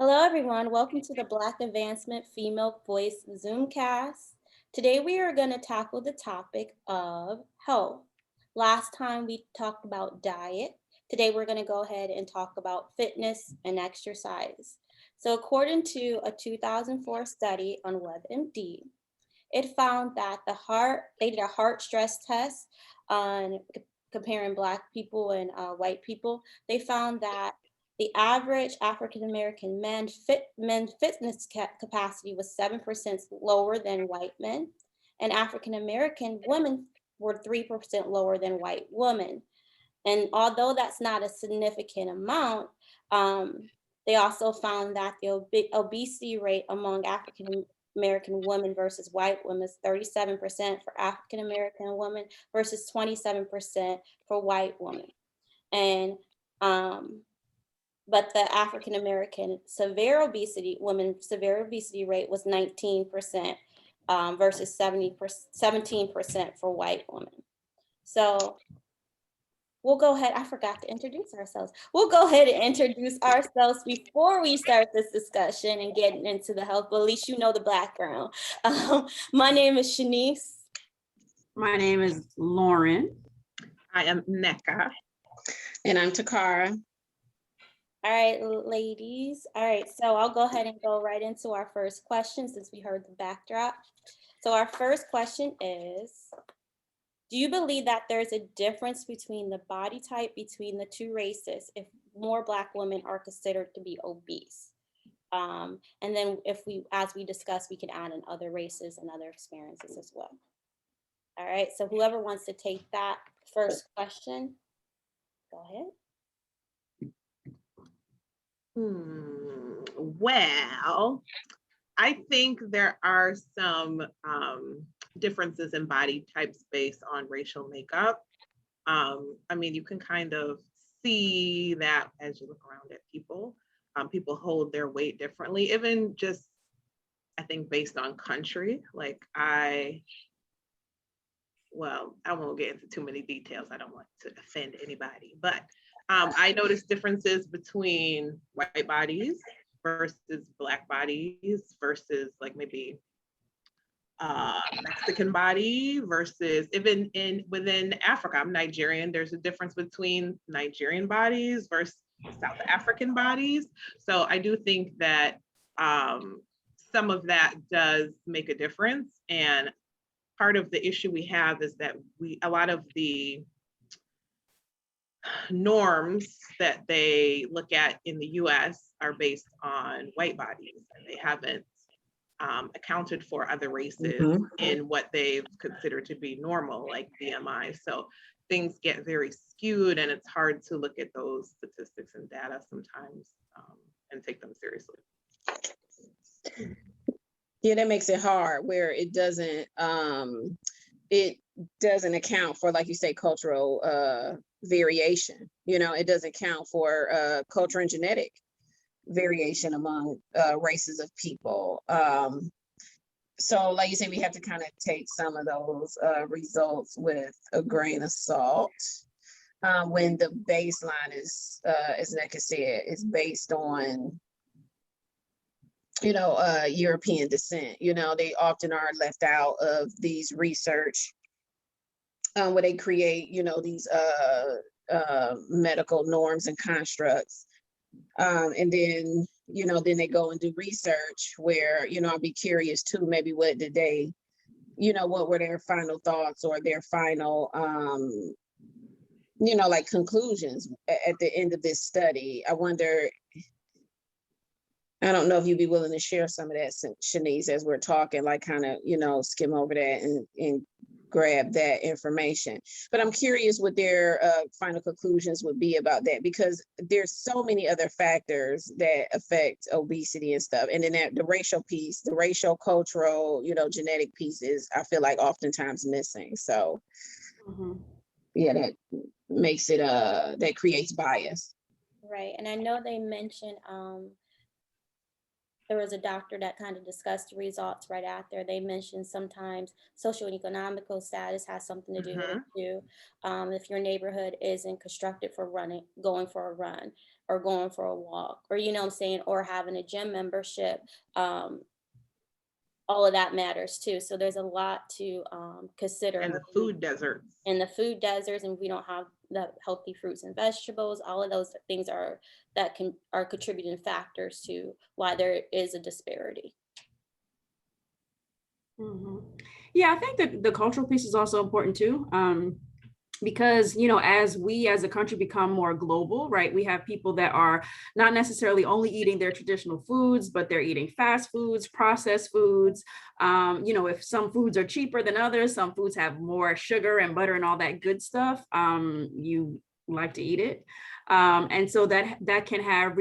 Hello, everyone. Welcome to the Black Advancement Female Voice Zoomcast. Today, we are going to tackle the topic of health. Last time we talked about diet. Today, we're going to go ahead and talk about fitness and exercise. So, according to a 2004 study on WebMD, it found that they did a heart stress test on comparing Black people and white people. They found that the average African American men fitness capacity was 7% lower than white men, and African American women were 3% lower than white women. And although that's not a significant amount, they also found that the obesity rate among African American women versus white women is 37% for African American women versus 27% for white women. And but the African American severe obesity rate was 19% versus 17% for white women. So we'll go ahead. I forgot to introduce ourselves. We'll go ahead and introduce ourselves before we start this discussion and getting into the health, but at least you know the background. My name is Shanice. My name is Lauren. I am Nneka. And I'm Takara. All right, ladies. All right, so I'll go ahead and go right into our first question since we heard the backdrop. So our first question is, do you believe that there's a difference between the body type between the two races if more Black women are considered to be obese? And then as we discuss, we can add in other races and other experiences as well. All right, so whoever wants to take that first question, go ahead. Well, I think there are some differences in body types based on racial makeup. I mean, you can kind of see that as you look around at people. People hold their weight differently, even just, I think, based on country. Like I won't get into too many details. I don't want to offend anybody, but I noticed differences between white bodies versus Black bodies versus like maybe Mexican body versus even within Africa. I'm Nigerian. There's a difference between Nigerian bodies versus South African bodies. So I do think that some of that does make a difference. And part of the issue we have is that a lot of the norms that they look at in the US are based on white bodies, and they haven't accounted for other races in what they consider to be normal, like BMI. So things get very skewed, and it's hard to look at those statistics and data sometimes and take them seriously. Yeah, that makes it hard where it doesn't account for, like you say, cultural variation. You know, it doesn't count for culture and genetic variation among races of people. So like you say, we have to kind of take some of those results with a grain of salt when the baseline is, as Nneka said, is based on, European descent. You know, they often are left out of these research where they create, these medical norms and constructs. And then, then they go and do research where, I'll be curious too, maybe what did they, what were their final thoughts or their final, like conclusions at the end of this study. I wonder, I don't know if you'd be willing to share some of that, Shanice, as we're talking, like kind of, skim over that and grab that information. But I'm curious what their final conclusions would be about that, because there's so many other factors that affect obesity and stuff. And then the racial piece, the racial, cultural, genetic pieces, I feel like oftentimes missing. So yeah, that makes it, that creates bias. Right, and I know they mentioned there was a doctor that kind of discussed the results right after. They mentioned sometimes social and economical status has something to do with it too. If your neighborhood isn't constructed for running, going for a run or going for a walk, or you know what I'm saying, or having a gym membership, all of that matters too. So there's a lot to consider And the food deserts. in the food deserts, and we don't have the healthy fruits and vegetables. All of those things are contributing factors to why there is a disparity. Mhm. Yeah, I think that the cultural piece is also important too. Because, as we as a country become more global, right, we have people that are not necessarily only eating their traditional foods, but they're eating fast foods, processed foods. If some foods are cheaper than others, some foods have more sugar and butter and all that good stuff. You like to eat it. And so that can have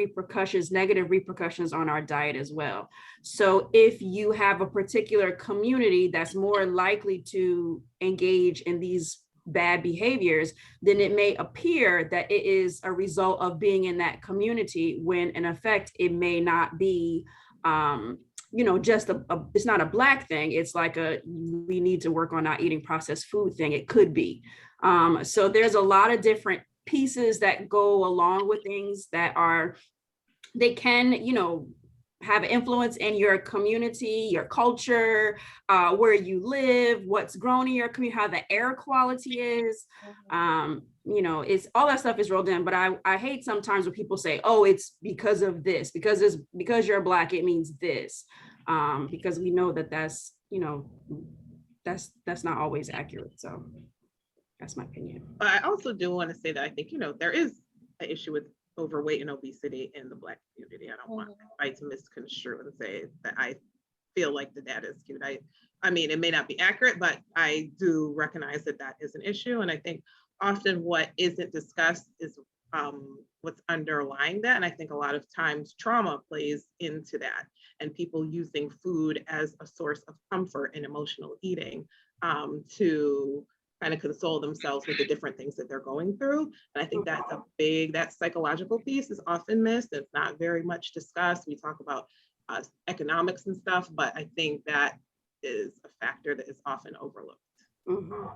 negative repercussions on our diet as well. So if you have a particular community that's more likely to engage in these bad behaviors, then it may appear that it is a result of being in that community, when in effect it may not be just it's not a Black thing. It's like we need to work on not eating processed food thing. It could be. So there's a lot of different pieces that go along with things that they can have influence in your community, your culture, where you live, what's grown in your community, how the air quality is. It's all that stuff is rolled in. But I hate sometimes when people say, oh, it's because of this, because you're Black, it means this. Because we know that's not always accurate. So that's my opinion. But I also do want to say that I think, there is an issue with overweight and obesity in the Black community. I don't want to misconstrue and say that I feel like the data is skewed. I mean, it may not be accurate, but I do recognize that is an issue. And I think often what isn't discussed is what's underlying that. And I think a lot of times trauma plays into that, and people using food as a source of comfort and emotional eating to kind of console themselves with the different things that they're going through. And I think that psychological piece is often missed. It's not very much discussed. We talk about economics and stuff, but I think that is a factor that is often overlooked. Mm-hmm.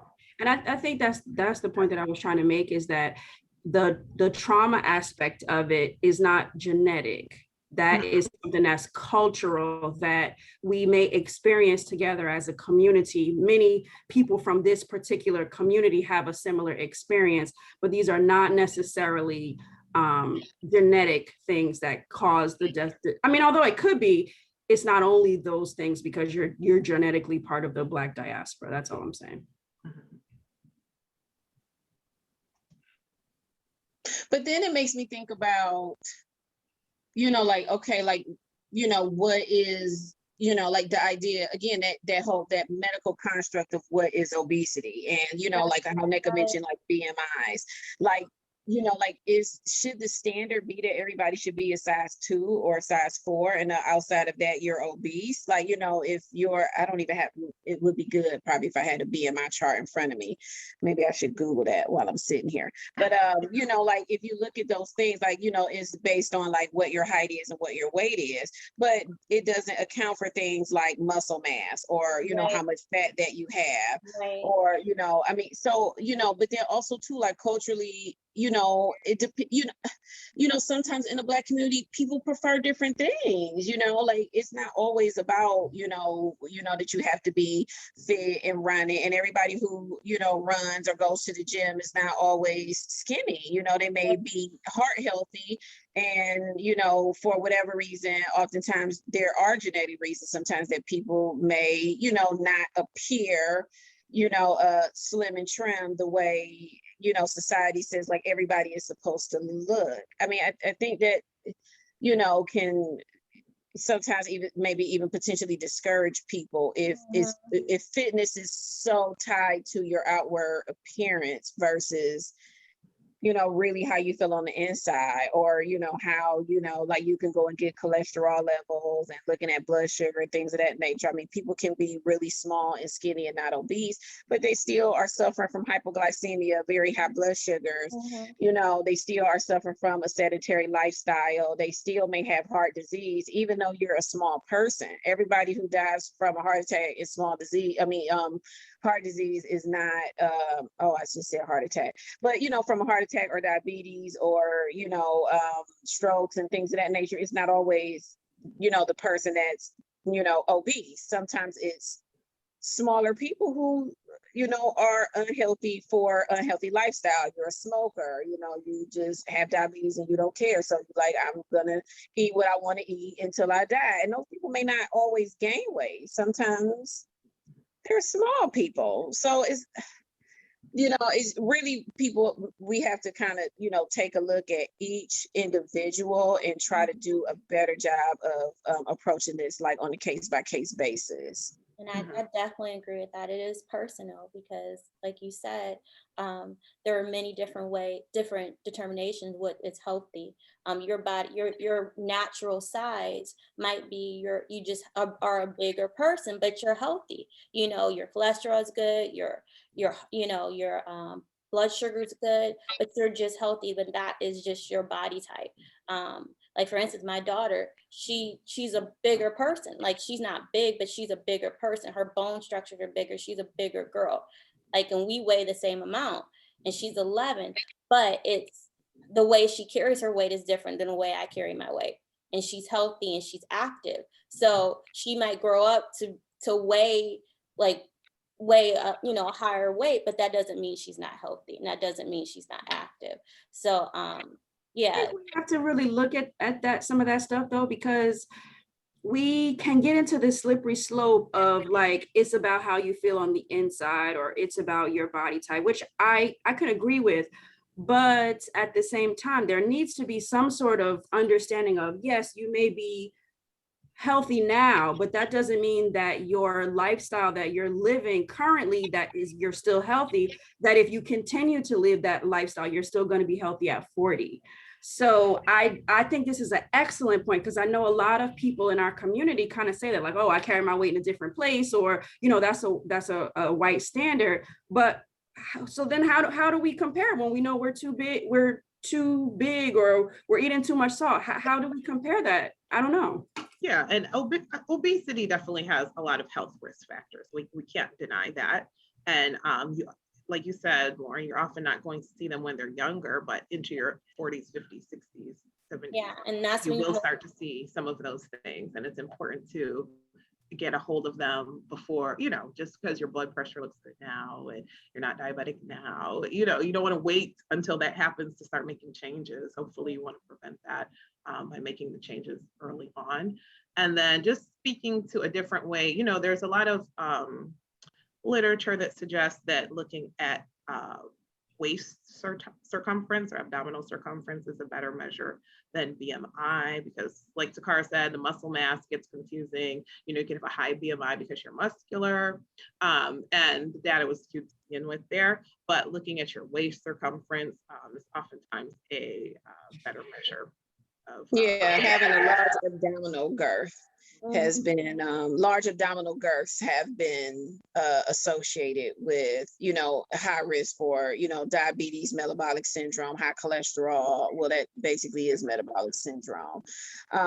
And I think that's the point that I was trying to make, is that the trauma aspect of it is not genetic. That is something that's cultural, that we may experience together as a community. Many people from this particular community have a similar experience, but these are not necessarily genetic things that cause the death. I mean, although it could be, it's not only those things, because you're genetically part of the Black diaspora. That's all I'm saying. But then it makes me think about, what is, like the idea, again, that medical construct of what is obesity. And, like I know Nneka mentioned, like BMIs, should the standard be that everybody should be a size 2 or a size 4, and outside of that you're obese? If you're, I don't even have, it would be good probably if I had a BMI chart in front of me. Maybe I should Google that while I'm sitting here. But if you look at those things, it's based on like what your height is and what your weight is, but it doesn't account for things like muscle mass, or how much fat that you have, or but then also too, like culturally, sometimes in the Black community, people prefer different things, like it's not always about, that you have to be fit and running, and everybody who, runs or goes to the gym is not always skinny. They may be heart healthy, and, for whatever reason, oftentimes there are genetic reasons sometimes that people may, not appear, slim and trim the way, society says like everybody is supposed to look. I mean, I think that, can sometimes maybe even potentially discourage people if fitness is so tied to your outward appearance versus, really how you feel on the inside, or, how, like you can go and get cholesterol levels and looking at blood sugar and things of that nature. I mean, people can be really small and skinny and not obese, but they still are suffering from hypoglycemia, very high blood sugars. They still are suffering from a sedentary lifestyle. They still may have heart disease, even though you're a small person. Everybody who dies from a heart attack is small disease. Heart disease is not, I just said heart attack, but, from a heart attack or diabetes or, strokes and things of that nature, it's not always, the person that's, obese. Sometimes it's smaller people who, are unhealthy for unhealthy lifestyle. You're a smoker, you just have diabetes and you don't care. So you're like, I'm gonna eat what I want to eat until I die. And those people may not always gain weight. Sometimes they're small people. So it's really people, we have to kind of, take a look at each individual and try to do a better job of approaching this like on a case-by-case basis. And I definitely agree with that. It is personal because, like you said, there are many different determinations what is healthy. Your body, your natural size might be you just are a bigger person, but you're healthy. Your cholesterol is good. Your blood sugar is good, but you're just healthy. But that is just your body type. Like for instance, my daughter, she's a bigger person. Like she's not big, but she's a bigger person. Her bone structures are bigger. She's a bigger girl. Like, and we weigh the same amount, and she's 11, but it's the way she carries her weight is different than the way I carry my weight. And she's healthy and she's active. So she might grow up to weigh a higher weight, but that doesn't mean she's not healthy. And that doesn't mean she's not active. So, yeah. We have to really look at some of that stuff though, because we can get into this slippery slope of like, it's about how you feel on the inside, or it's about your body type, which I could agree with. But at the same time, there needs to be some sort of understanding of, yes, you may be healthy now, but that doesn't mean that your lifestyle that you're living currently, you're still healthy, that if you continue to live that lifestyle, you're still going to be healthy at 40. So I think this is an excellent point, because I know a lot of people in our community kind of say that, like, oh, I carry my weight in a different place, or, that's a white standard. But so then how do we compare when we know we're too big, or we're eating too much salt? How do we compare that? I don't know. Yeah, and obesity definitely has a lot of health risk factors. We can't deny that. And like you said, Lauren, you're often not going to see them when they're younger, but into your 40s, 50s, 60s, 70s. Yeah, and that's you when will start to see some of those things. And it's important to get a hold of them before, just because your blood pressure looks good now and you're not diabetic now, you don't want to wait until that happens to start making changes. Hopefully you want to prevent that by making the changes early on. And then just speaking to a different way, there's a lot of literature that suggests that looking at waist circumference or abdominal circumference is a better measure than BMI, because like Takara said, the muscle mass gets confusing. You can have a high BMI because you're muscular, and the data was skewed to begin with there, but looking at your waist circumference is oftentimes a better measure of having a large abdominal girth has been large abdominal girths have been associated with high risk for diabetes, metabolic syndrome, high cholesterol. Well, that basically is metabolic syndrome,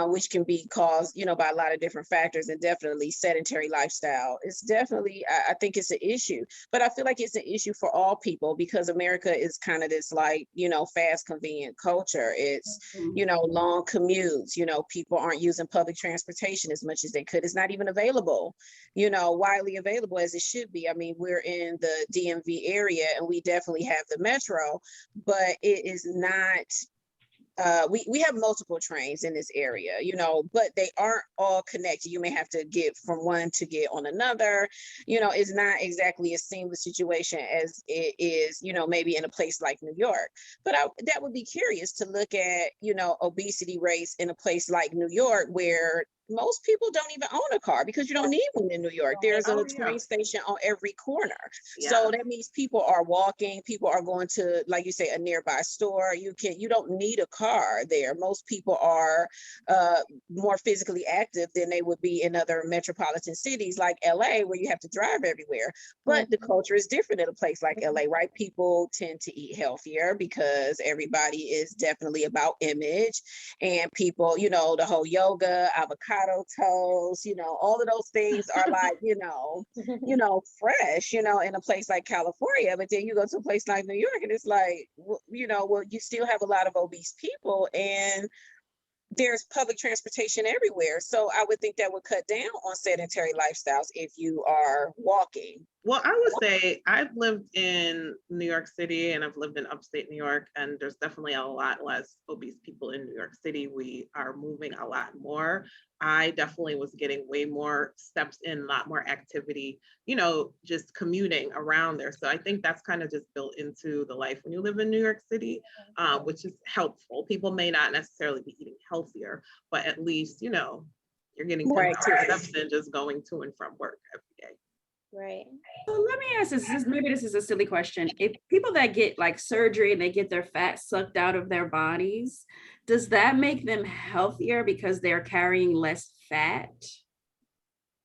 which can be caused by a lot of different factors, and definitely sedentary lifestyle. It's definitely, I think it's an issue, but I feel like it's an issue for all people, because America is kind of this like fast, convenient culture. It's long commutes. People aren't using public transportation as much as they could. It's not even available, widely available as it should be. I mean, we're in the DMV area and we definitely have the metro, but it is not, we have multiple trains in this area, but they aren't all connected. You may have to get from one to get on another. It's not exactly a seamless situation as it is, maybe in a place like New York. But that would be curious to look at, obesity rates in a place like New York, where most people don't even own a car because you don't need one in New York. There's Oh, a yeah. train station on every corner. Yeah. So that means people are walking, people are going to, like you say, a nearby store. You don't need a car there. Most people are more physically active than they would be in other metropolitan cities like LA, where you have to drive everywhere. But the culture is different in a place like LA, right? People tend to eat healthier because everybody is definitely about image, and people, the whole yoga, avocado toast, all of those things are like, fresh, in a place like California. But then you go to a place like New York and it's like, well, you still have a lot of obese people, and there's public transportation everywhere. So I would think that would cut down on sedentary lifestyles if you are walking. Well, I would say I've lived in New York City and I've lived in upstate New York, and there's definitely a lot less obese people in New York City. We are moving a lot more. I definitely was getting way more steps in, a lot more activity, just commuting around there. So I think that's kind of just built into the life when you live in New York City, which is helpful. People may not necessarily be eating healthier, but at least, you're getting More 10,000 activity. steps in just going to and from work every day. Right. So let me ask maybe this is a silly question. If people that get like surgery and they get their fat sucked out of their bodies, does that make them healthier because they're carrying less fat?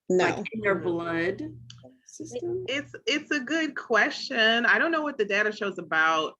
Like No. in their blood system? It's a good question. I don't know what the data shows about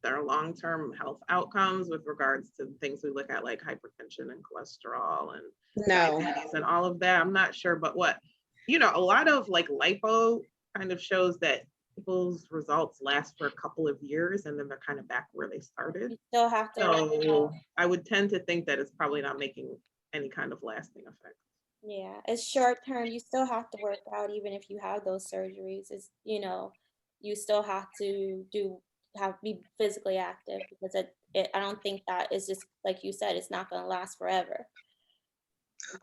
their long-term health outcomes with regards to things we look at, like hypertension and cholesterol and No. diabetes and all of that. I'm not sure, but a lot of like lipo kind of shows that people's results last for a couple of years and then they're kind of back where they started. You still have to. So I would tend to think that it's probably not making any kind of lasting effect. Yeah, it's short term. You still have to work out even if you have those surgeries. It's, you still have to be physically active because I don't think that is just like you said, it's not going to last forever.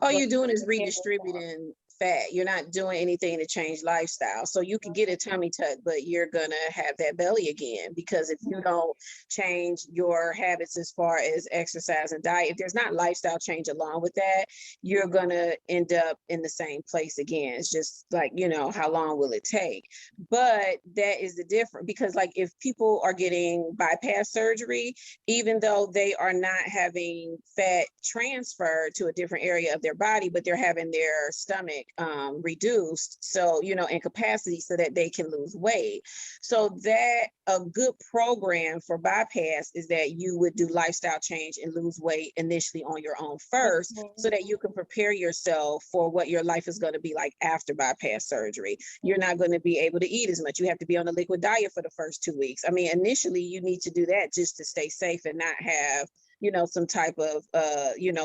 All But you're doing is prepare yourself. redistributing fat. You're not doing anything to change lifestyle. So you can get a tummy tuck, but you're gonna have that belly again, because if you don't change your habits as far as exercise and diet, if there's not lifestyle change along with that, you're gonna end up in the same place again. It's just like, how long will it take? But that is the difference, because like if people are getting bypass surgery, even though they are not having fat transferred to a different area of their body, but they're having their stomach reduced, so in capacity, so that they can lose weight. So that a good program for bypass is that you would do lifestyle change and lose weight initially on your own first, so that you can prepare yourself for what your life is going to be like after bypass surgery. You're not going to be able to eat as much. You have to be on a liquid diet for the first 2 weeks. I mean, initially you need to do that just to stay safe and not have some type of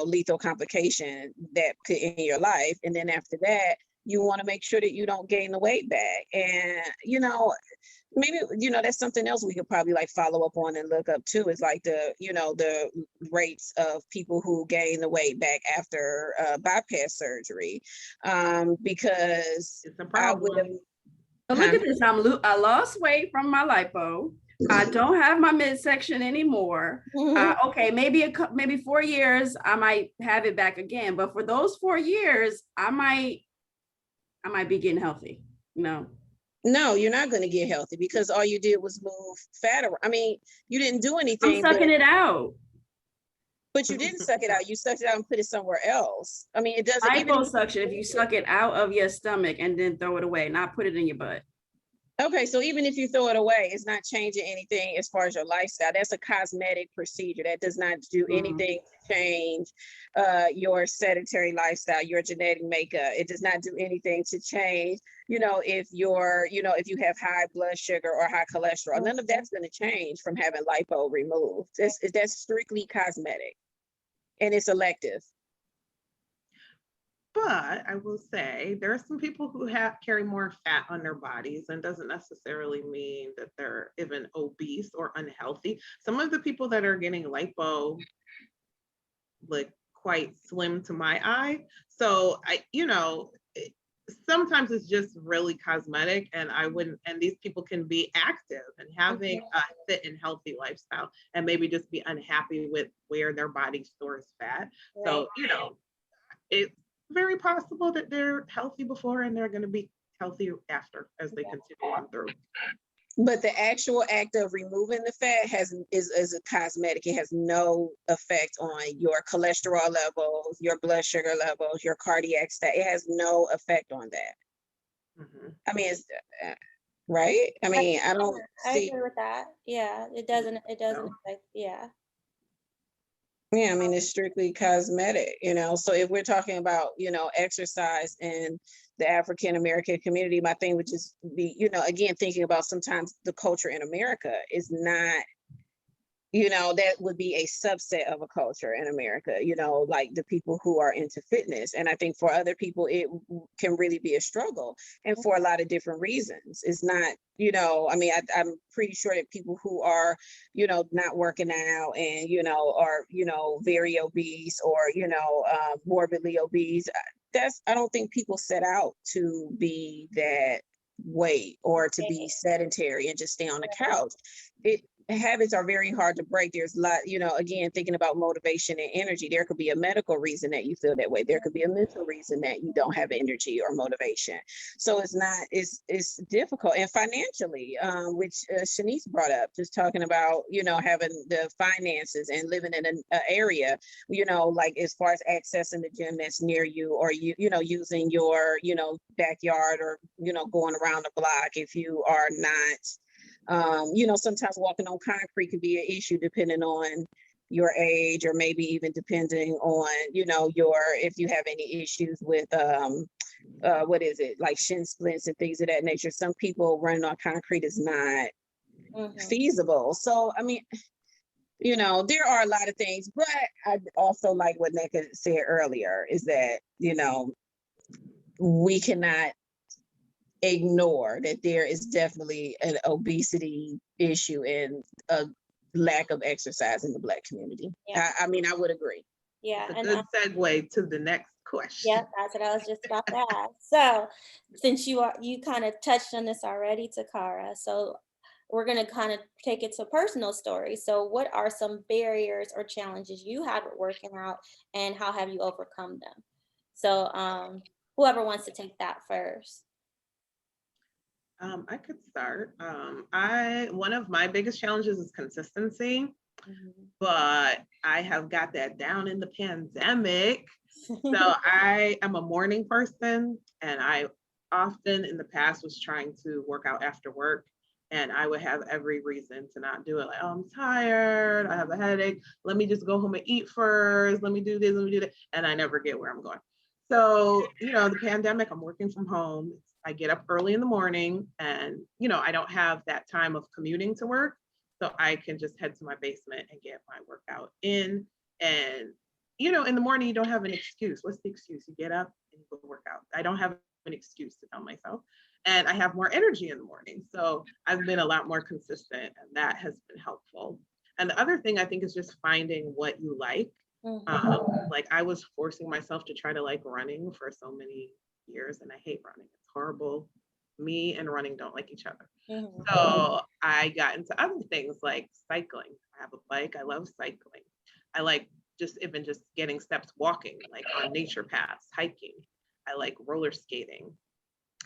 lethal complication that could end your life. And then after that, you want to make sure that you don't gain the weight back. And maybe that's something else we could probably like follow up on and look up too, is like the rates of people who gain the weight back after bypass surgery, because It's a I would have. problem. But look at this, I lost weight from my lipo. I don't have my midsection anymore. Okay, maybe 4 years, I might have it back again. But for those 4 years, I might be getting healthy. No, you're not going to get healthy, because all you did was move fat around. I mean, you didn't do anything. I'm sucking it out. But you didn't suck it out. You sucked it out and put it somewhere else. I mean, it doesn't. Liposuction, if you suck it out of your stomach and then throw it away, not put it in your butt. Okay, so even if you throw it away, it's not changing anything as far as your lifestyle. That's a cosmetic procedure. That does not do anything to change your sedentary lifestyle, your genetic makeup. It does not do anything to change, if if you have high blood sugar or high cholesterol. None of that's going to change from having lipo removed. That's strictly cosmetic, and it's elective. But I will say there are some people who carry more fat on their bodies, and doesn't necessarily mean that they're even obese or unhealthy. Some of the people that are getting lipo look quite slim to my eye. So sometimes it's just really cosmetic, and these people can be active and having a fit and healthy lifestyle, and maybe just be unhappy with where their body stores fat. So, it's very possible that they're healthy before and they're going to be healthy after as they continue on through. But the actual act of removing the fat is a cosmetic. It has no effect on your cholesterol levels, your blood sugar levels, your cardiac stat. It has no effect on that. I mean, it's right. I mean, I don't I see. agree with that. Yeah, it doesn't affect, yeah. Yeah, I mean, it's strictly cosmetic, so if we're talking about, exercise in the African American community, my thing would just be, again, thinking about sometimes the culture in America is not, that would be a subset of a culture in America, like the people who are into fitness. And I think for other people, it can really be a struggle, and for a lot of different reasons. It's not, I mean, I'm pretty sure that people who are, not working out and, are, very obese or, morbidly obese, I don't think people set out to be that weight or to be sedentary and just stay on the couch. Habits are very hard to break. There's a lot, again, thinking about motivation and energy. There could be a medical reason that you feel that way. There could be a mental reason that you don't have energy or motivation. So it's difficult. And financially, which Shanice brought up, just talking about, having the finances and living in an area, like as far as accessing the gym that's near you, or using your, backyard, or, going around the block if you are not. Sometimes walking on concrete can be an issue depending on your age, or maybe even depending on, if you have any issues with, what is it, like shin splints and things of that nature. Some people running on concrete is not feasible. So, I mean, there are a lot of things, but I also like what Nneka said earlier is that, we cannot ignore that there is definitely an obesity issue and a lack of exercise in the Black community. Yeah. I mean, I would agree. Yeah. It's a good segue to the next question. Yeah, that's what I was just about to ask. So since you kind of touched on this already, Takara, so we're going to kind of take it to personal stories. So what are some barriers or challenges you have with working out, and how have you overcome them? So whoever wants to take that first. I could start. One of my biggest challenges is consistency, but I have got that down in the pandemic. So I am a morning person, and I often in the past was trying to work out after work, and I would have every reason to not do it. Like, oh, I'm tired, I have a headache, let me just go home and eat first, let me do this, let me do that. And I never get where I'm going. So, the pandemic, I'm working from home. I get up early in the morning, and, I don't have that time of commuting to work. So I can just head to my basement and get my workout in. And, in the morning, you don't have an excuse. What's the excuse? You get up and you go work out. I don't have an excuse to tell myself. And I have more energy in the morning. So I've been a lot more consistent, and that has been helpful. And the other thing I think is just finding what you like. Like I was forcing myself to try to like running for so many years, and I hate running. It's horrible. Me and running don't like each other. So I got into other things like cycling. I have a bike. I love cycling. I like just getting steps walking, like on nature paths, hiking. I like roller skating.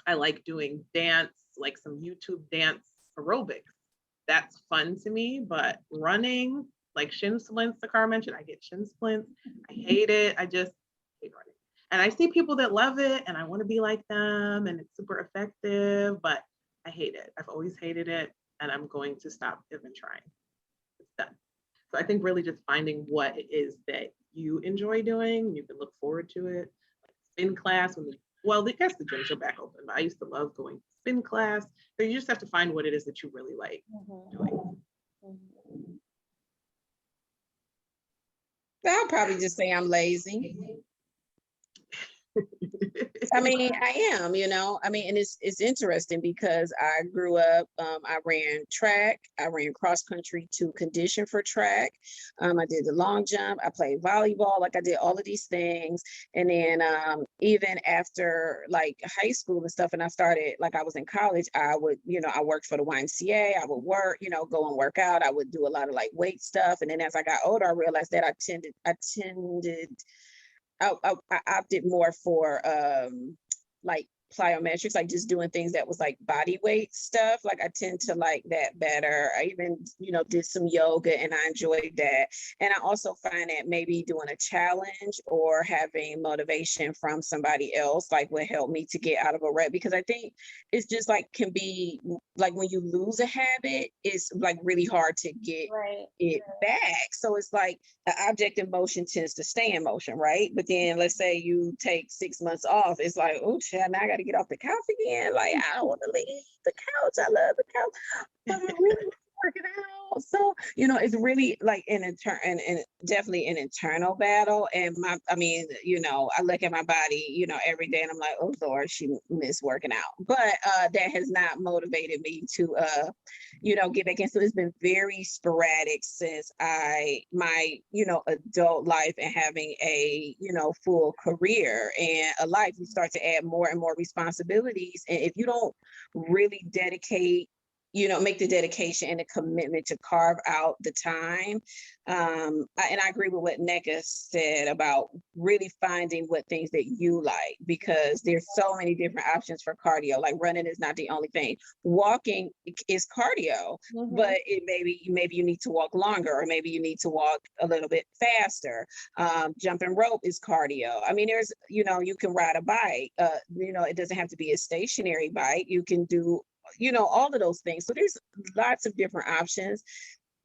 I like doing dance, like some YouTube dance aerobics. That's fun to me, but running, like shin splints, Takara mentioned, I get shin splints. I hate it. I just hate running. And I see people that love it, and I want to be like them, and it's super effective, but I hate it. I've always hated it, and I'm going to stop even trying. It's done. So I think really just finding what it is that you enjoy doing, you can look forward to it. Like spin class, I guess the gyms are back open, but I used to love going to spin class. So you just have to find what it is that you really like doing. I'll probably just say I'm lazy. I mean, I am, and it's interesting because I grew up, I ran track, I ran cross country to condition for track. I did the long jump, I played volleyball, like I did all of these things. And then even after like high school and stuff, and I started, like I was in college, I would, I worked for the YMCA, I would work, go and work out. I would do a lot of like weight stuff. And then as I got older, I realized that I tended I opted more for like plyometrics, like just doing things that was like body weight stuff. Like I tend to like that better. I even, did some yoga and I enjoyed that. And I also find that maybe doing a challenge or having motivation from somebody else like would help me to get out of a rut, because I think it's just like can be like when you lose a habit, it's like really hard to get Right. it back. So it's like an object in motion tends to stay in motion, right? But then let's say you take 6 months off, it's like, oh, child, now I got to get off the couch again. Like, I don't want to leave the couch. I love the couch, but I really want to work it out. So, it's really like an and definitely an internal battle. And I look at my body, every day and I'm like, oh Lord, she missed working out. But that has not motivated me to get back in. So it's been very sporadic since my adult life and having a, full career and a life, you start to add more and more responsibilities. And if you don't really dedicate, make the dedication and the commitment to carve out the time. And I agree with what Neka said about really finding what things that you like, because there's so many different options for cardio. Like running is not the only thing. Walking is cardio, Mhm. but maybe you need to walk longer, or maybe you need to walk a little bit faster. Jumping rope is cardio. I mean, there's, you can ride a bike. It doesn't have to be a stationary bike. You can do all of those things. So there's lots of different options.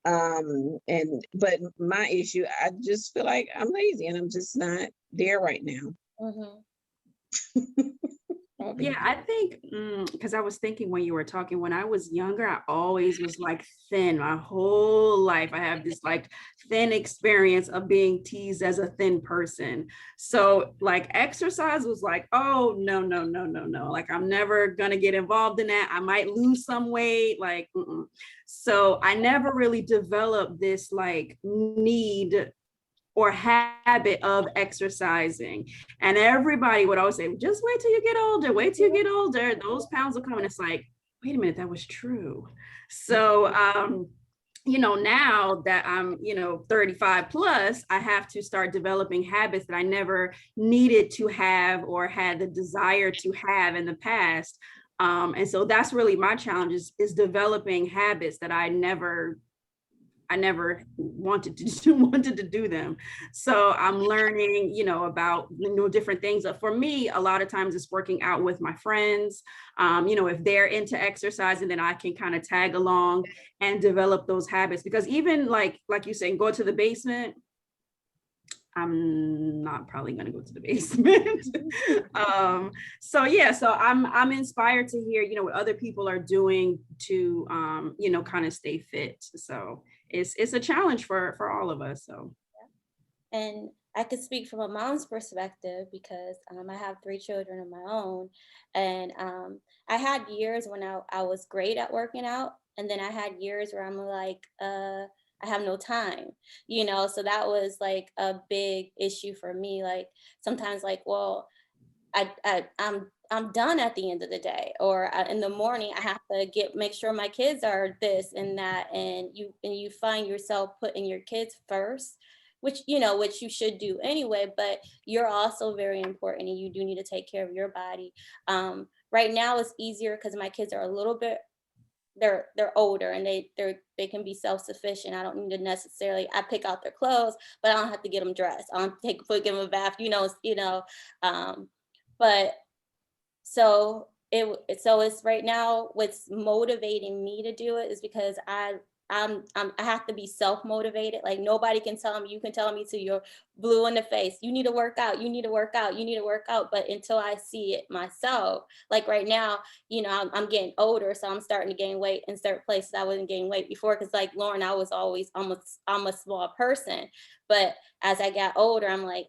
But my issue, I just feel like I'm lazy and I'm just not there right now. Mhm. Okay. Yeah, I think because I was thinking when you were talking, when I was younger, I always was like thin my whole life. I have this like thin experience of being teased as a thin person. So like exercise was like, oh no, no, no, no, no. Like I'm never gonna get involved in that. I might lose some weight. Like, so I never really developed this like need or habit of exercising. And everybody would always say, just wait till you get older, wait till you get older, those pounds will come. And it's like, wait a minute, that was true. So, now that I'm, 35 plus, I have to start developing habits that I never needed to have or had the desire to have in the past. And so that's really my challenge is developing habits that I never wanted to do them. So I'm learning, about, different things. For me, a lot of times it's working out with my friends. If they're into exercise, and then I can kind of tag along and develop those habits, because even like you saying, go to the basement, I'm not probably going to go to the basement. So I'm inspired to hear, what other people are doing to, kind of stay fit. So it's a challenge for all of us. So. And I could speak from a mom's perspective because I have 3 children of my own. And I had years when I was great at working out. And then I had years where I'm like, I have no time, so that was like a big issue for me. Like sometimes like, well, I'm done at the end of the day, or in the morning I have to make sure my kids are this and that, and you find yourself putting your kids first, which you should do anyway, but you're also very important and you do need to take care of your body. Right now it's easier because my kids are a little bit they're older and they can be self-sufficient. I don't need to necessarily I pick out their clothes, but I don't have to get them dressed. I don't give them a bath, but so it's right now what's motivating me to do it is because I have to be self-motivated. Like nobody can tell me, you can tell me till you're blue in the face, you need to work out, you need to work out, you need to work out. But until I see it myself, like right now, I'm getting older, so I'm starting to gain weight in certain places I wasn't gaining weight before. Cause like Lauren, I was always I'm a small person. But as I got older, I'm like,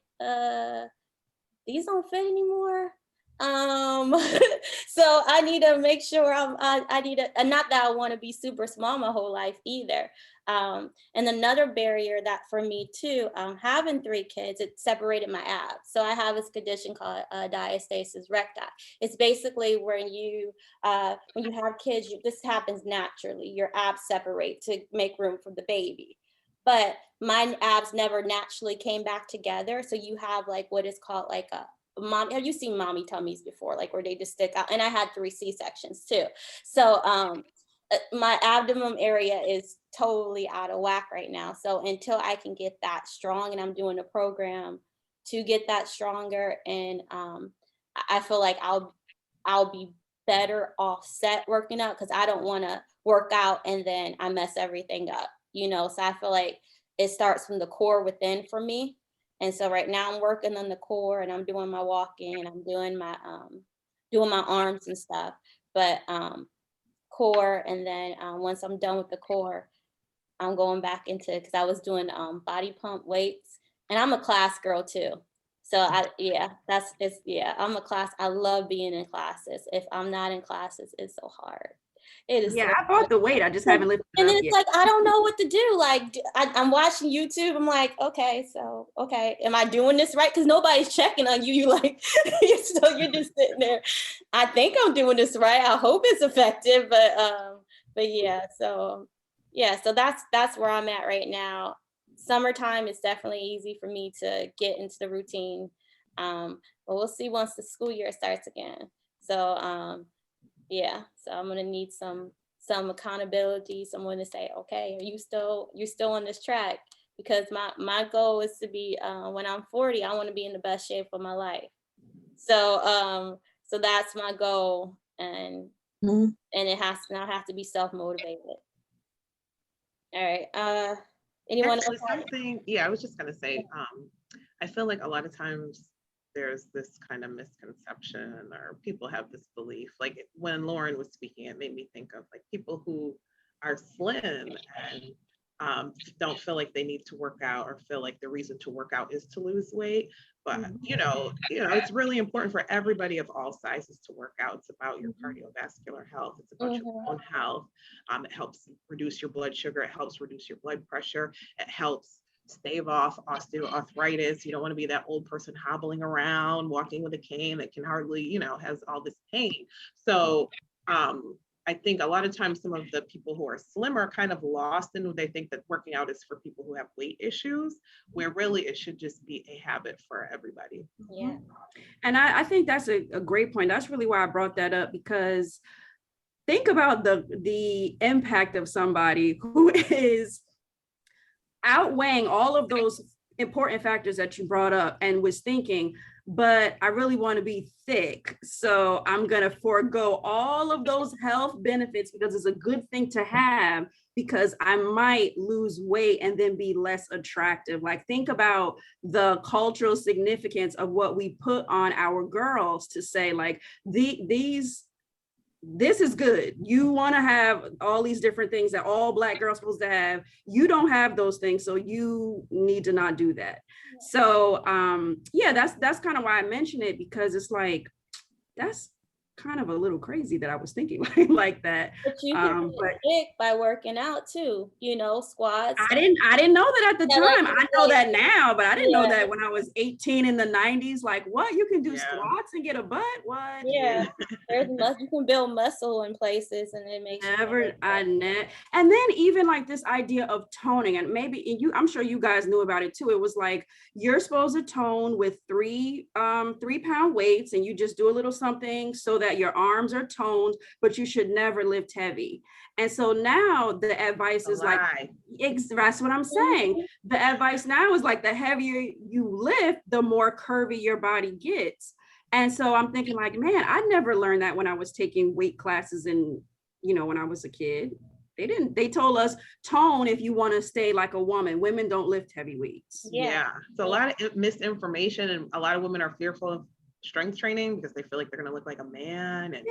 these don't fit anymore. So I need to make sure I need to, and not that I want to be super small my whole life either. And another barrier that for me too, having 3 kids, it separated my abs. So I have this condition called diastasis recti. It's basically when you have kids, this happens naturally. Your abs separate to make room for the baby. But my abs never naturally came back together. So you have like what is called like a mom. Have you seen mommy tummies before? Like where they just stick out. And I had 3 C-sections too. So my abdomen area is totally out of whack right now. So until I can get that strong, and I'm doing a program to get that stronger, and I feel like I'll be better offset working out, because I don't want to work out and then I mess everything up, you know. So I feel like it starts from the core within for me. And so right now I'm working on the core, and I'm doing my walking, and I'm doing my arms and stuff. But core, and then once I'm done with the core, I'm going back into, because I was doing body pump weights, and I'm a class girl too. So I'm a class. I love being in classes. If I'm not in classes, it's so hard. It is Yeah, so I bought the weight. I just haven't lifted it and then up it's yet. like, I don't know what to do. Like, I'm watching YouTube. I'm like, okay, am I doing this right? Because nobody's checking on you. You like, so you're just sitting there. I think I'm doing this right. I hope it's effective. But yeah, so that's where I'm at right now. Summertime is definitely easy for me to get into the routine. But we'll see once the school year starts again. So yeah, so I'm gonna need some accountability, someone to say, okay, you're still on this track, because my goal is to be when I'm 40, I want to be in the best shape of my life. So that's my goal, and Mhm. I have to be self-motivated. All right. Anyone else? Actually, I was just gonna say, I feel like a lot of times there's this kind of misconception, or people have this belief. Like when Lauren was speaking, it made me think of like people who are slim and don't feel like they need to work out, or feel like the reason to work out is to lose weight. But it's really important for everybody of all sizes to work out. It's about your cardiovascular health. It's about your bone health. It helps reduce your blood sugar. It helps reduce your blood pressure. It helps stave off osteoarthritis. You don't want to be that old person hobbling around, walking with a cane that can hardly, has all this pain. So I think a lot of times some of the people who are slimmer are kind of lost in, they think that working out is for people who have weight issues, where really it should just be a habit for everybody. Yeah. And I think that's a great point. That's really why I brought that up, because think about the impact of somebody who is outweighing all of those important factors that you brought up, and was thinking, but I really want to be thick, so I'm going to forego all of those health benefits because it's a good thing to have, because I might lose weight and then be less attractive. Like, think about the cultural significance of what we put on our girls to say, like, this is good. You want to have all these different things that all Black girls supposed to have. You don't have those things, so you need to not do that. So that's kind of why I mentioned it, because it's like, that's kind of a little crazy that I was thinking like that. But you can get sick by working out too, squats. I didn't know that at the time. Like, I know that now, but I didn't know that when I was 18 in the 90s. Like, what? You can do squats and get a butt? What? Yeah, you can build muscle in places, and it makes and then even like this idea of toning, and maybe I'm sure you guys knew about it too. It was like, you're supposed to tone with 3-pound weights, and you just do a little something so that your arms are toned, but you should never lift heavy. And so now the advice is like, that's what I'm saying. The advice now is like, the heavier you lift, the more curvy your body gets. And so I'm thinking like, man, I never learned that when I was taking weight classes and, when I was a kid. They told us tone if you want to stay like a woman. Women don't lift heavy weights. Yeah. So a lot of misinformation, and a lot of women are fearful of strength training because they feel like they're going to look like a man, and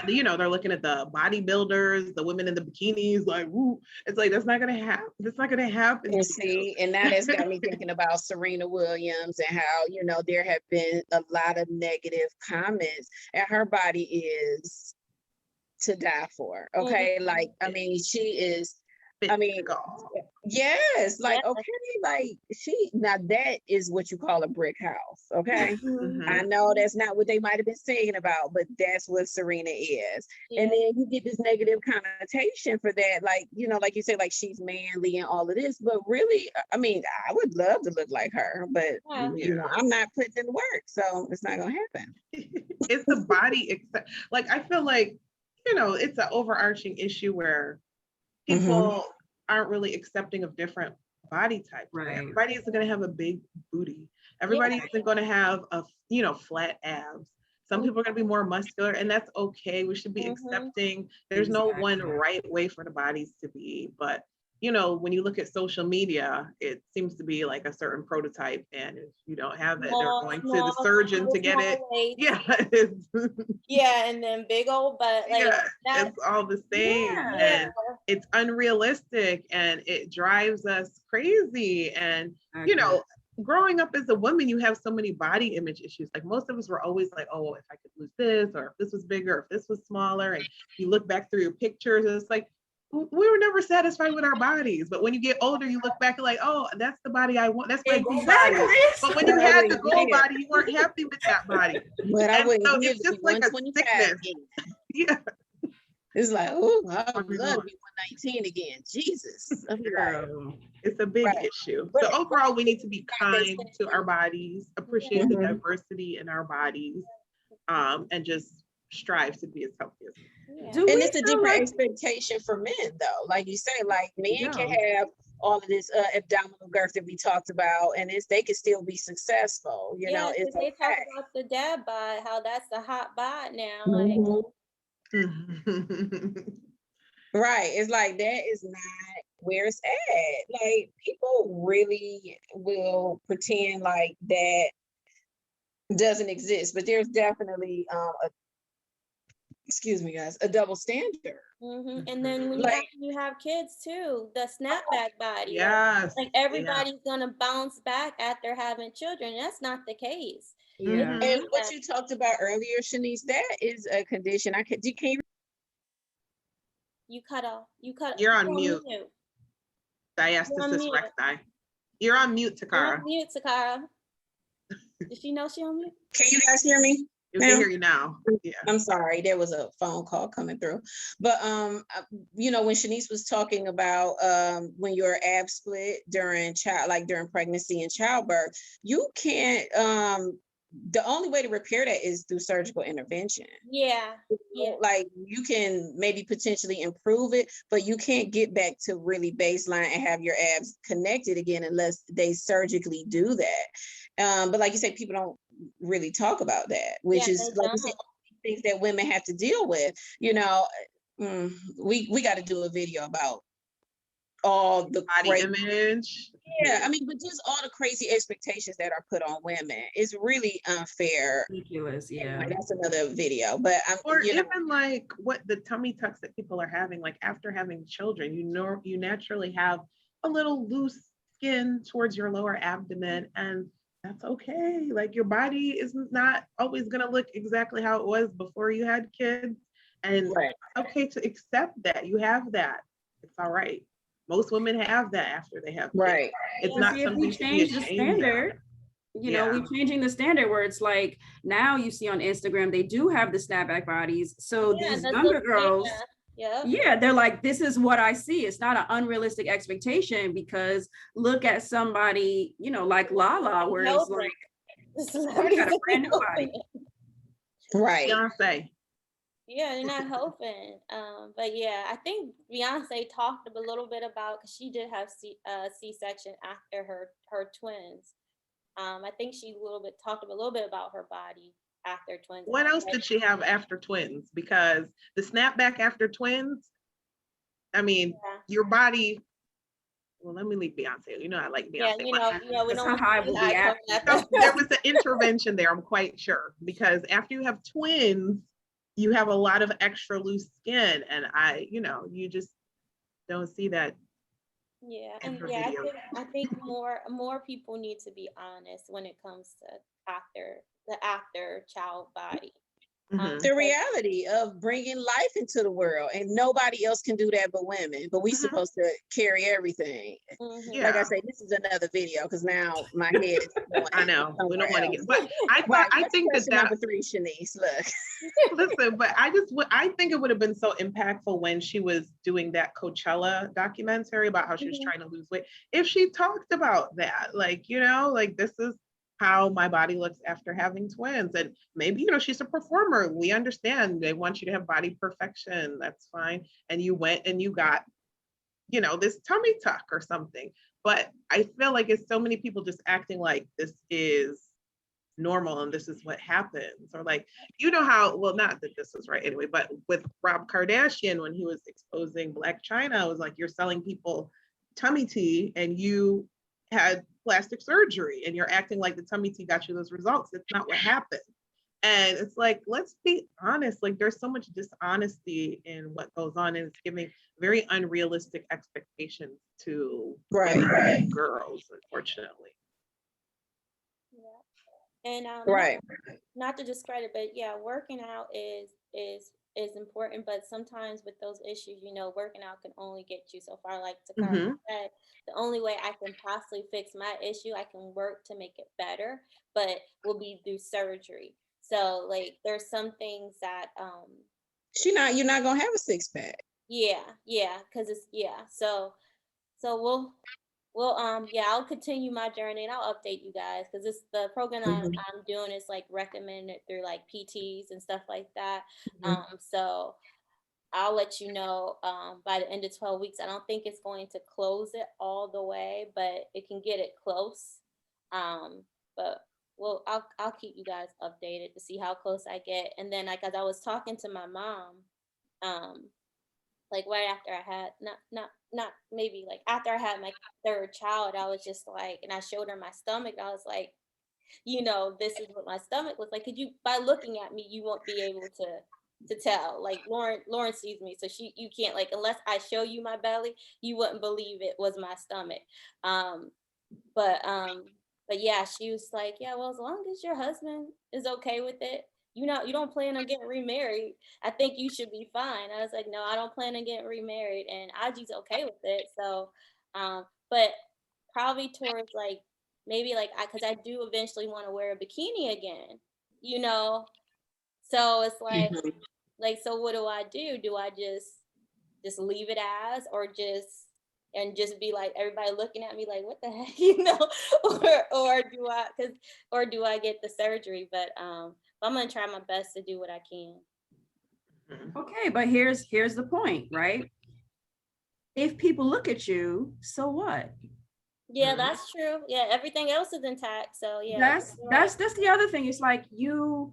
they're looking at the bodybuilders, the women in the bikinis, like, woo. It's like, that's not going to happen. That's not going to happen. And see, and that has got me thinking about Serena Williams, and how, there have been a lot of negative comments, and her body is to die for. Okay. Like, I mean, she is fit I mean, to go. yes, like, Yeah. okay, like now that is what you call a brick house, okay? Mhm. I Mhm. know that's not what they might have been saying about, but that's what Serena is. And Yeah. then you get this negative connotation for that, like, like you say, like she's manly and all of this, but really, I mean, I would love to look like her, but Yeah. I'm not putting in the work, so it's not gonna happen. It's the body like I feel like, it's an overarching issue where people aren't really accepting of different body types. Right. Everybody isn't going to have a big booty. Everybody isn't going to have flat abs. Some people are going to be more muscular, and that's okay. We should be Mhm. accepting. There's no one Exactly. right way for the bodies to be, but when you look at social media, it seems to be like a certain prototype, and if you don't have it, they're Small, going to small, the surgeon to get it. small waist. Yeah, it's, Yeah, and then big old butt. Like yeah, that. it's all the same, Yeah. Yeah. and it's unrealistic, and it drives us crazy. And Accurate. growing up as a woman, you have so many body image issues. Like most of us were always like, oh, if I could lose this, or if this was bigger, if this was smaller, and you look back through your pictures, and it's like we were never satisfied with our bodies. But when you get older, you look back and like, oh, that's the body I want. That's my goal body. Exactly. But when you But I had the wouldn't goal give it. body, you weren't happy with that body. But I And wouldn't so give it's to be just like a 125 sickness. again. Yeah. It's like, oh, I Where we would love to going? be 119 again. Jesus. I'd be like, Girl. It's a big right. issue. But So overall, we need to be they kind said- to our bodies, appreciate the Mhm. diversity in our bodies, and just strive to be as healthy as possible. Yeah. Do And we it's a feel different like expectation for men, though. Like you say, like men can Yeah. have all of this abdominal girth that we talked about, and they can still be successful. Yeah, It's because they talk okay. about the dad bod, how that's the hot bod now. Like, Mhm. Right. It's like that is not where it's at. Like people really will pretend like that doesn't exist, but there's definitely excuse me guys, a double standard. And then when Like you have kids too, the snapback body. Yes. Like everybody's gonna bounce back after having children. That's not the case. Yeah. Mhm. and what you talked about earlier, Shanice, that is a condition. Can you You cut off. You're on mute. Diastasis mute. recti. You're on mute, You're Takara. on mute, Takara. Does she know she on mute? can you guys hear me? You can hear you now. Yeah. I'm sorry, there was a phone call coming through. But when Shanice was talking about when your abs split during during pregnancy and childbirth, you can't the only way to repair that is through surgical intervention. Yeah. Yeah. Like you can maybe potentially improve it, but you can't get back to really baseline and have your abs connected again unless they surgically do that. But like you say, people don't really talk about that, which Yeah, is they like you say, don't. things that women have to deal with. We got to do a video about all the Body crazy, image. I mean, but just all the crazy expectations that are put on women is really unfair. Ridiculous. Yeah. Anyway, that's another video, but Or even like what the tummy tucks that people are having, like after having children, you naturally have a little loose skin towards your lower abdomen, and that's okay. Like your body is not always going to look exactly how it was before you had kids, and right. it's okay to accept that you have that. It's all right. Most women have that after they have kids. Right. It's Yeah. not See, if something we to be change the ashamed of. standard, we're changing the standard where it's like now you see on Instagram, they do have the snapback bodies. So Yeah, these that's younger what- girls, Yeah. they're like, this is what I see. It's not an unrealistic expectation because look at somebody, like Lala, where it's Helping. like, Celebrities got a are brand new helping. body. Right. Beyonce. Yeah, they're not helping. But yeah, I think Beyonce talked a little bit about because she did have C-section after her twins. I think she talked a little bit about her body after twins. What else did she have after twins? Because the snapback after twins, I mean, your body. Well, let me leave Beyonce. I like Yeah, Beyonce. we That's don't how high we'll be at. So there was an intervention there, I'm quite sure, because after you have twins, you have a lot of extra loose skin, and you just don't see that. Yeah, in and her yeah, video. I think more people need to be honest when it comes to after child body. Mhm. The reality of bringing life into the world, and nobody else can do that but women, but we Mhm. supposed to carry everything. Mhm. Like I Yeah, say, this is another video because now my head is going I know. We don't somewhere want to else. get, but Right, I what's think question that number 3, Shanice? Look. listen, but I think it would have been so impactful when she was doing that Coachella documentary about how she was Mhm. trying to lose weight. If she talked about that, like, you know, like this is how my body looks after having twins. And maybe, you know, she's a performer. We understand they want you to have body perfection. That's fine. And you went and you got, you know, this tummy tuck or something. But I feel like it's so many people just acting like this is normal and this is what happens, or like, you know how, well, not that this is right anyway, but with Rob Kardashian when he was exposing Black China, it was like, you're selling people tummy tea and you had plastic surgery and you're acting like the tummy tea got you those results. It's not what happened. And it's like, let's be honest, like there's so much dishonesty in what goes on, and it's giving very unrealistic expectations to Right, women right, and girls, unfortunately. Yeah. And right. not to discredit, but yeah, working out is important. But sometimes with those issues, you know, working out can only get you so far. Like Takara Mhm. said, the only way I can possibly fix my issue, I can work to make it better, but will be through surgery. So like, there's some things that You're not gonna have a 6-pack. yeah, because it's yeah. So we'll yeah, I'll continue my journey and I'll update you guys because it's the program Mhm, I'm doing is like recommended through like PTs and stuff like that. mhm. So I'll let you know by the end of 12 weeks. I don't think it's going to close it all the way, but it can get it close. But well, I'll keep you guys updated to see how close I get. And then like as I was talking to my mom, um, like right after I had not maybe like after I had my third child, I was just like, and I showed her my stomach. I was like, you know, this is what my stomach looks like. Could you, by looking at me, you won't be able to tell. Like Lauren sees me, so you can't like unless I show you my belly, you wouldn't believe it was my stomach. Um, but um, but yeah, she was like, yeah, well, as long as your husband is okay with it, you don't plan on getting remarried. I think you should be fine. I was like, no, I don't plan on getting remarried, and Aji's okay with it. So, but probably towards like maybe like because I do eventually want to wear a bikini again, you know. So it's Mhm. like so what do I do? Do I just leave it as or just be like everybody looking at me like what the heck, you know, or do I cuz or do I get the surgery? But I'm going to try my best to do what I can. Mhm. Okay, but here's the point, right? If people look at you, so what? Yeah, Mhm. that's true. Yeah, everything else is intact. So yeah, That's you're right. that's that's the other thing. It's like you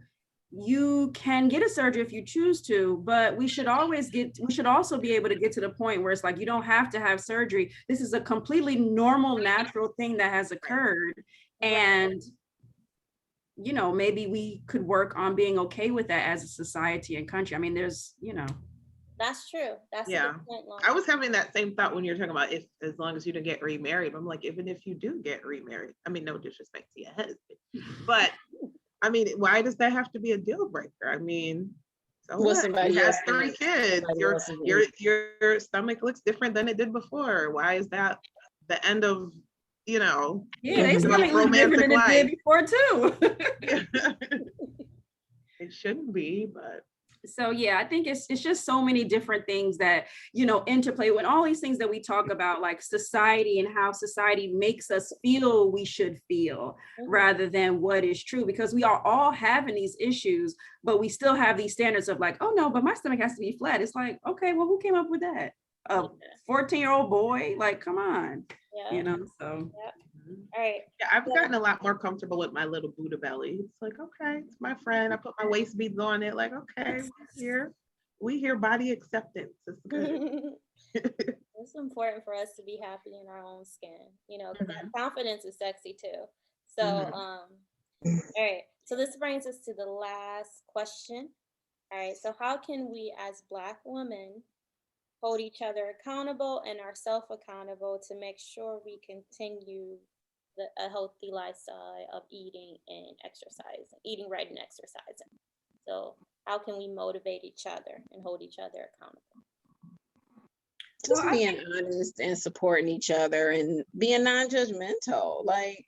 can get a surgery if you choose to, but we should also be able to get to the point where it's like you don't have to have surgery. This is a completely normal, natural thing that has occurred. Right. And you know, maybe we could work on being okay with that as a society and country. I mean, there's, you know. That's true. That's a good Yeah. point, I Lauren. was having that same thought when you're talking about if as long as you don't get remarried. I'm like, even if you do get remarried, I mean, no disrespect to your husband, but I mean, why does that have to be a deal breaker? I mean, so What what? You somebody had else 3 thinks. kids. Somebody Your else your thinks. your stomach looks different than it did before. Why is that the end of, you know, Yeah, they your stomach look different romantic than it did life? before too. It shouldn't be, but So yeah, I think it's just so many different things that, you know, interplay with all these things that we talk about, like society and how society makes us feel we should feel Mhm. rather than what is true, because we are all having these issues, but we still have these standards of like, oh no, but my stomach has to be flat. It's like, okay, well, who came up with that? A Yeah. 14-year-old boy? Like, come on, Yeah. you know, so. Yeah. All right. yeah, I've So, gotten a lot more comfortable with my little Buddha belly. It's like, okay, it's my friend. I put my waist beads on it. Like, okay, we hear body acceptance. It's good. it's important for us to be happy in our own skin, you know, because that confidence is sexy too. So, Mhm. all right. So this brings us to the last question. All right. So how can we as Black women hold each other accountable and ourselves accountable to make sure we continue a healthy lifestyle of eating and exercising, eating right and exercising? So how can we motivate each other and hold each other accountable? Just Well, I being honest and supporting each other and being non-judgmental. Like,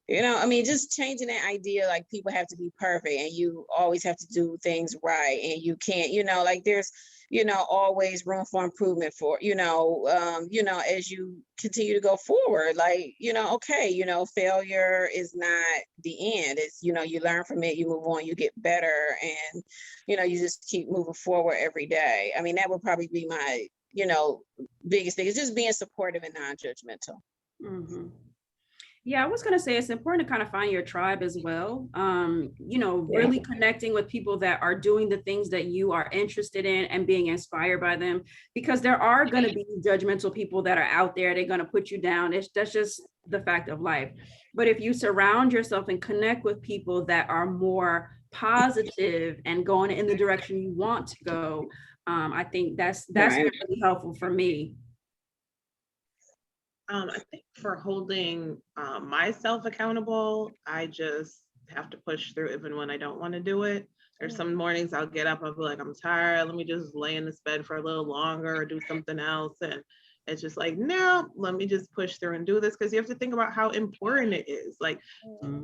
I mean, just changing that idea, like people have to be perfect and you always have to do things right and you can't, like there's, always room for improvement for, as you continue to go forward, like, okay, failure is not the end. It's, you learn from it, you move on, you get better, and, you just keep moving forward every day. I mean, that would probably be my, biggest thing is just being supportive and non-judgmental. Mhm. Yeah, I was going to say it's important to kind of find your tribe as well. Really connecting with people that are doing the things that you are interested in and being inspired by them, because there are going to be judgmental people that are out there. They're going to put you down. That's just the fact of life. But if you surround yourself and connect with people that are more positive and going in the direction you want to go, I think that's Right. been really helpful for me. I think for holding myself accountable, I just have to push through even when I don't want to do it. There's some mornings I'll get up, I'll be like, I'm tired, let me just lay in this bed for a little longer or do something else. And it's just like, no, let me just push through and do this, because you have to think about how important it is. Like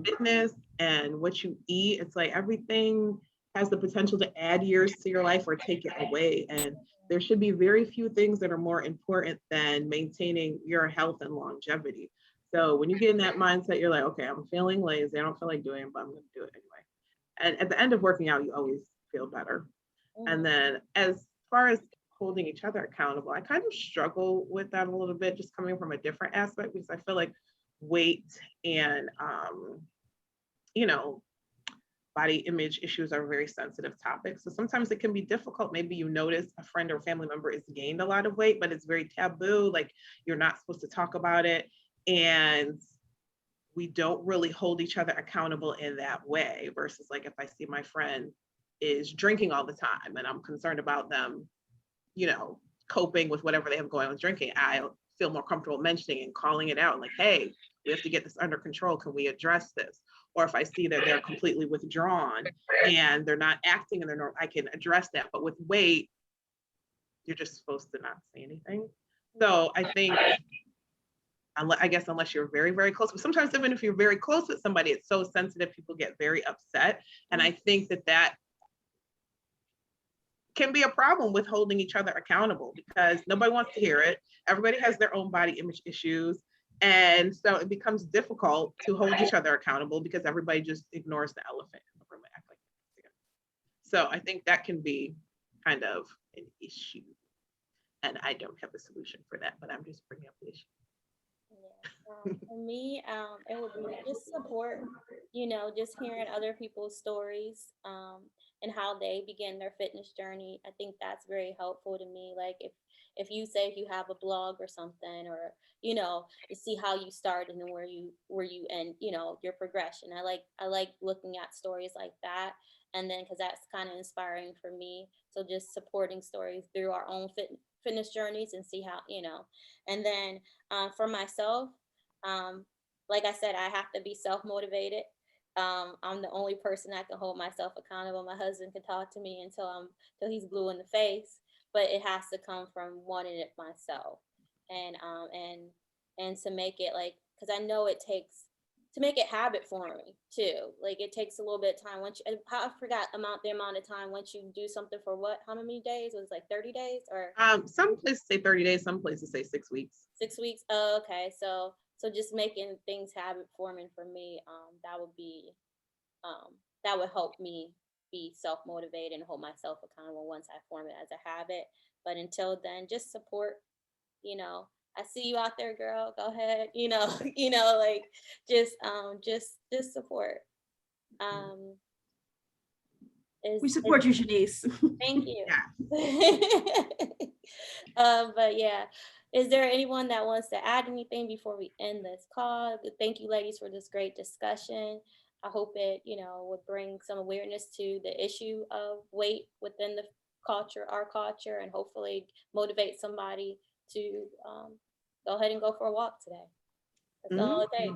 fitness and what you eat, it's like everything has the potential to add years to your life or take it away. And there should be very few things that are more important than maintaining your health and longevity. So when you get in that mindset, you're like, okay, I'm feeling lazy, I don't feel like doing it, but I'm going to do it anyway. And at the end of working out, you always feel better. And then as far as holding each other accountable, I kind of struggle with that a little bit, just coming from a different aspect, because I feel like weight and, body image issues are very sensitive topics. So sometimes it can be difficult. Maybe you notice a friend or family member has gained a lot of weight, but it's very taboo. Like you're not supposed to talk about it. And we don't really hold each other accountable in that way, versus like if I see my friend is drinking all the time and I'm concerned about them, coping with whatever they have going on with drinking, I feel more comfortable mentioning and calling it out, like, hey, we have to get this under control. Can we address this? Or if I see that they're completely withdrawn and they're not acting and I can address that. But with weight, you're just supposed to not say anything. So I think, I guess unless you're very, very close, but sometimes even if you're very close with somebody, it's so sensitive, people get very upset. And I think that can be a problem with holding each other accountable, because nobody wants to hear it. Everybody has their own body image issues. And so it becomes difficult to hold each other accountable because everybody just ignores the elephant in the room and act like it. So I think that can be kind of an issue. And I don't have a solution for that, but I'm just bringing up the issue. For me, it would be just support, just hearing other people's stories and how they begin their fitness journey. I think that's very helpful to me. Like if you say if you have a blog or something, or to see how you started and where you end, your progression. I like looking at stories like that, and then because that's kind of inspiring for me. So just supporting stories through our own fitness journeys and see how and then for myself, like I said, I have to be self-motivated. I'm the only person that can hold myself accountable. My husband can talk to me until he's blue in the face, but it has to come from wanting it myself, and to make it like, because I know it takes to make it habit forming too. Like it takes a little bit of time. I forgot the amount of time once you do something for how many days? Was it like 30 days or? Some places say 30 days, some places say 6 weeks. 6 weeks. Oh, okay. So just making things habit forming for me, that would help me be self-motivated and hold myself accountable once I form it as a habit. But until then, just support, I see you out there, girl, go ahead, like just support. We support you, Shanice. Thank you. Yeah. But yeah, is there anyone that wants to add anything before we end this call? Thank you, ladies, for this great discussion. I hope it, would bring some awareness to the issue of weight within the culture, our culture, and hopefully motivate somebody to go ahead and go for a walk today. That's all it takes.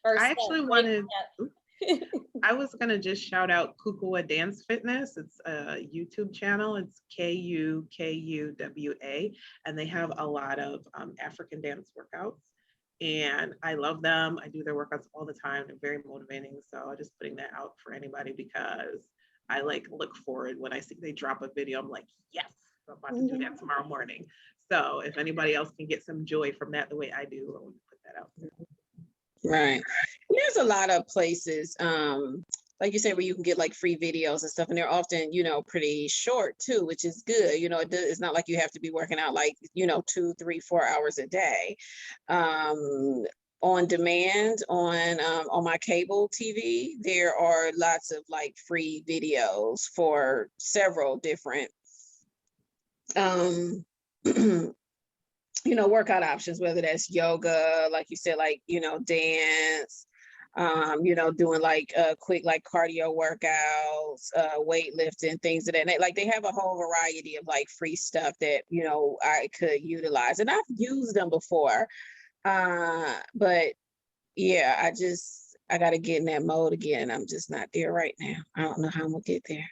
I actually wanted I was gonna just shout out Kukua Dance Fitness. It's a YouTube channel. It's KUKUWA, and they have a lot of African dance workouts. And I love them. I do their workouts all the time. They're very motivating. So I'm just putting that out for anybody because I like look forward when I see they drop a video. I'm like, yes, I'm about to do that tomorrow morning. So if anybody else can get some joy from that the way I do, I want to put that out there. Right. There's a lot of places, like you said, where you can get like free videos and stuff, and they're often, pretty short too, which is good. It's not like you have to be working out like, 2, 3, 4 hours a day. On demand on my cable TV, there are lots of like free videos for several different workout options, whether that's yoga, like you said, like, dance, doing like quick, like cardio workouts, weightlifting, things of that. Like they have a whole variety of like free stuff that, I could utilize. And I've used them before. But yeah, I got to get in that mode again. I'm just not there right now. I don't know how I'm gonna get there.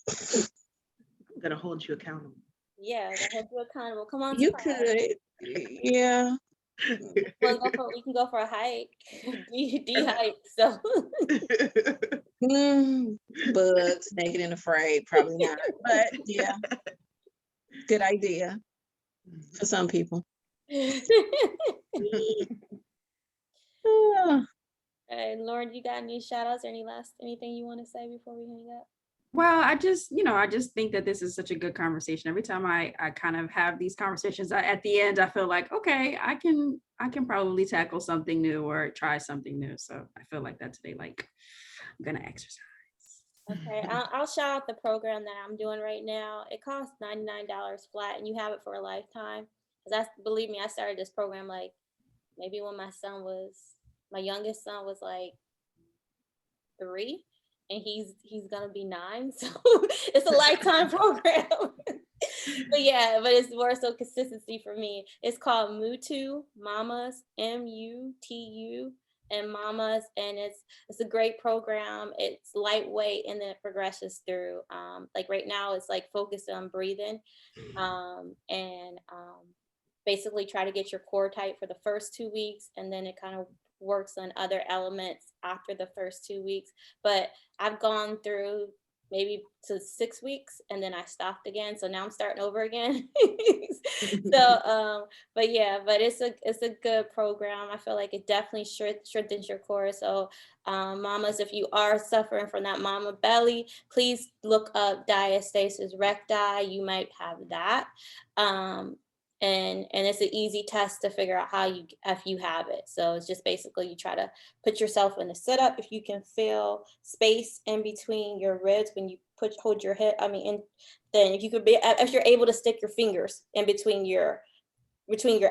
I'm gonna hold you accountable. Yeah, I hold you accountable. Come on. You class. could, yeah. We can go for a hike. D hike. So Bugs, naked and afraid, probably not. But yeah, good idea for some people. And Lauren, you got any shout outs or anything you want to say before we hang up? Well, I just think that this is such a good conversation. Every time I kind of have these conversations, at the end, I feel like, okay, I can probably tackle something new or try something new. So I feel like that today, like I'm going to exercise. Okay, I'll shout out the program that I'm doing right now. It costs $99 flat and you have it for a lifetime. Because believe me, I started this program like maybe when my youngest son was like 3. And he's gonna be 9, so it's a lifetime program. But it's more so consistency for me. It's called Mutu Mamas, MUTU, and Mamas, and it's a great program. It's lightweight and then it progresses through. Like right now, it's like focused on breathing, and basically try to get your core tight for the first 2 weeks, and then it kind of works on other elements after the first 2 weeks. But I've gone through maybe to 6 weeks and then I stopped again. So now I'm starting over again. So, but it's a good program. I feel like it definitely strengthens your core. So mamas, if you are suffering from that mama belly, please look up diastasis recti. You might have that. And it's an easy test to figure out if you have it. So it's just basically you try to put yourself in a sit-up. If you can feel space in between your ribs when you hold your head, then if you're able to stick your fingers in between your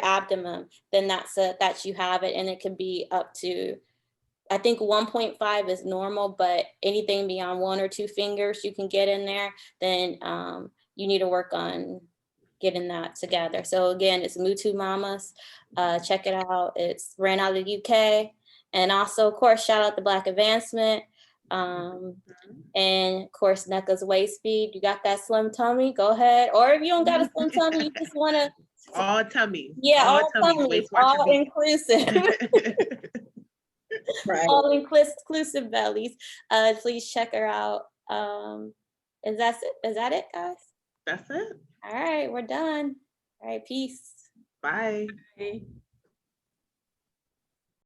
abdomen, then that's you have it. And it can be up to, I think 1.5 is normal, but anything beyond 1 or 2 fingers you can get in there, then you need to work on getting that together. So again, it's Mutu Mamas. Check it out. It's ran out of the UK. And also, of course, shout out to Black Advancement. And of course, NECA's Waist Speed. You got that slim tummy, go ahead. Or if you don't got a slim tummy, you just want to. All tummy. Yeah, all tummies, all inclusive. Right. All inclusive bellies. Please check her out. Is that it, guys? That's it. All right, we're done. All right, peace. Bye. Okay.